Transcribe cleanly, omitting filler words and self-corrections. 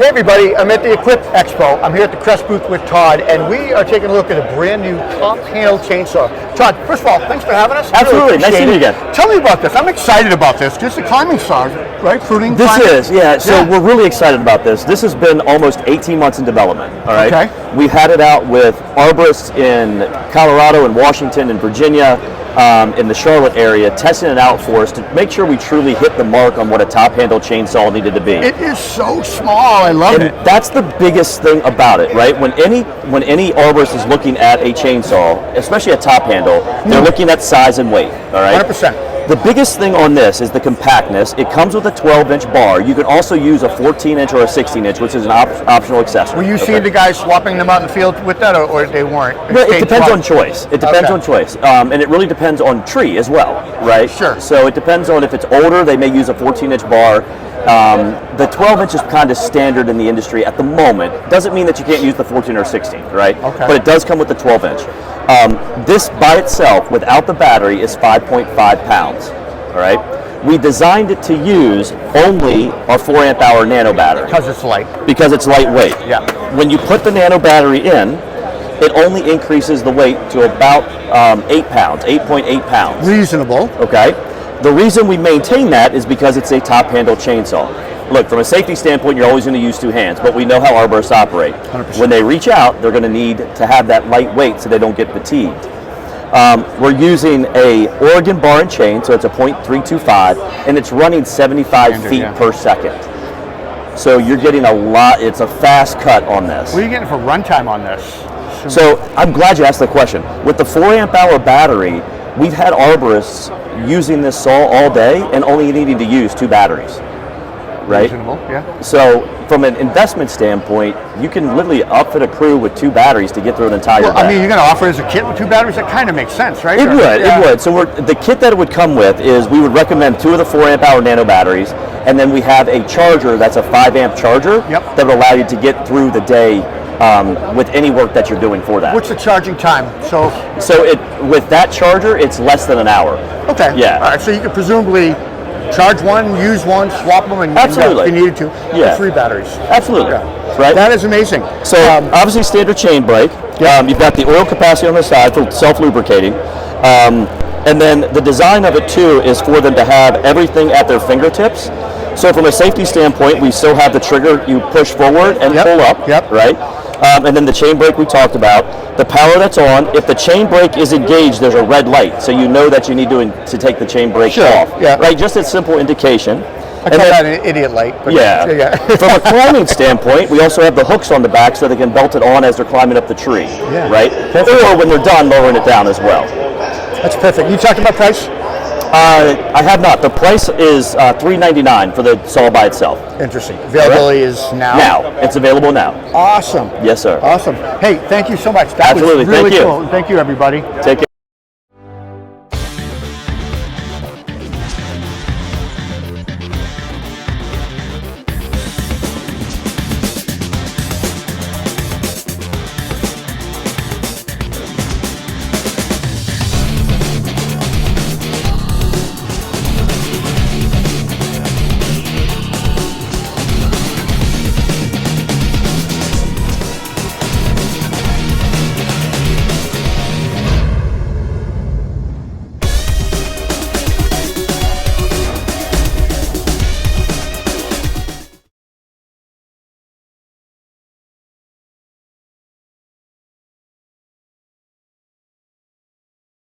Hey everybody, I'm at the Equip Expo. I'm here at the KRESS booth with Todd, and we are taking a look at a brand new top handle chainsaw. Todd, first of all, thanks for having us. Absolutely, really nice seeing you again. Tell me about this. I'm excited about this. Just a climbing saw, right? Fruiting This climbing? is, yeah. So we're really excited about this. This has been almost 18 months in development, all right? Okay. We've had it out with arborists in Colorado and Washington and Virginia, in the Charlotte area, testing it out for us to make sure we truly hit the mark on what a top handle chainsaw needed to be. It is so small. I love it. That's the biggest thing about it, right? When any arborist is looking at a chainsaw, especially a top handle, they're looking at size and weight, all right? 100%. The biggest thing on this is the compactness. It comes with a 12-inch bar. You can also use a 14-inch or a 16-inch, which is an optional accessory. Were you seeing the guys swapping them out in the field with that, or they weren't? Well, it depends on choice. It depends on choice. And it really depends on tree as well, right? Sure. So it depends on if it's older, they may use a 14-inch bar. The 12-inch is kind of standard in the industry at the moment. Doesn't mean that you can't use the 14 or 16, right? Okay. But it does come with the 12-inch. This by itself, without the battery, is 5.5 pounds. All right. We designed it to use only our 4 amp hour nano battery. Because it's light. Because it's lightweight. Yeah. When you put the nano battery in, it only increases the weight to about 8 pounds, 8.8 pounds. Reasonable. Okay. The reason we maintain that is because it's a top handle chainsaw. Look, from a safety standpoint, you're always going to use 2 hands, but we know how arborists operate. 100%. When they reach out, they're going to need to have that light weight so they don't get fatigued. We're using a Oregon bar and chain, so it's a .325, and it's running 75 feet per second. So you're getting a lot. It's a fast cut on this. What are you getting for runtime on this? So I'm glad you asked the question. With the 4 amp hour battery, we've had arborists using this saw all day and only needing to use 2 batteries. Right? Reasonable, yeah. So from an investment standpoint, you can literally outfit a crew with 2 batteries to get through an entire day. I mean, you're going to offer it as a kit with 2 batteries? That kind of makes sense, right? It would. So the kit that it would come with is we would recommend 2 of the 4 amp hour nano batteries, and then we have a charger that's a 5 amp charger that would allow you to get through the day with any work that you're doing for that. What's the charging time? So with that charger, it's less than an hour. Okay. Yeah. All right. So you could presumably charge one, use one, swap them, and absolutely, if you needed to. Yeah. 3 batteries. Absolutely. Yeah. Right. That is amazing. So obviously standard chain brake. You've got the oil capacity on the side for self-lubricating. And then the design of it too is for them to have everything at their fingertips. So from a safety standpoint, we still have the trigger you push forward and pull up, right? And then the chain brake we talked about. The power that's on, if the chain brake is engaged, there's a red light, so you know that you need to take the chain brake off. Yeah. Right, just a simple indication. I call that an idiot light. But yeah. From a climbing standpoint, we also have the hooks on the back so they can belt it on as they're climbing up the tree, right? Or when they're done, lowering it down as well. That's perfect. You talked about price? I have not. The price is $399 for the saw by itself. Interesting. Availability is now? Now. It's available now. Awesome. Yes, sir. Awesome. Hey, thank you so much. That Absolutely. was really Thank you. cool. Thank you, everybody. Take care.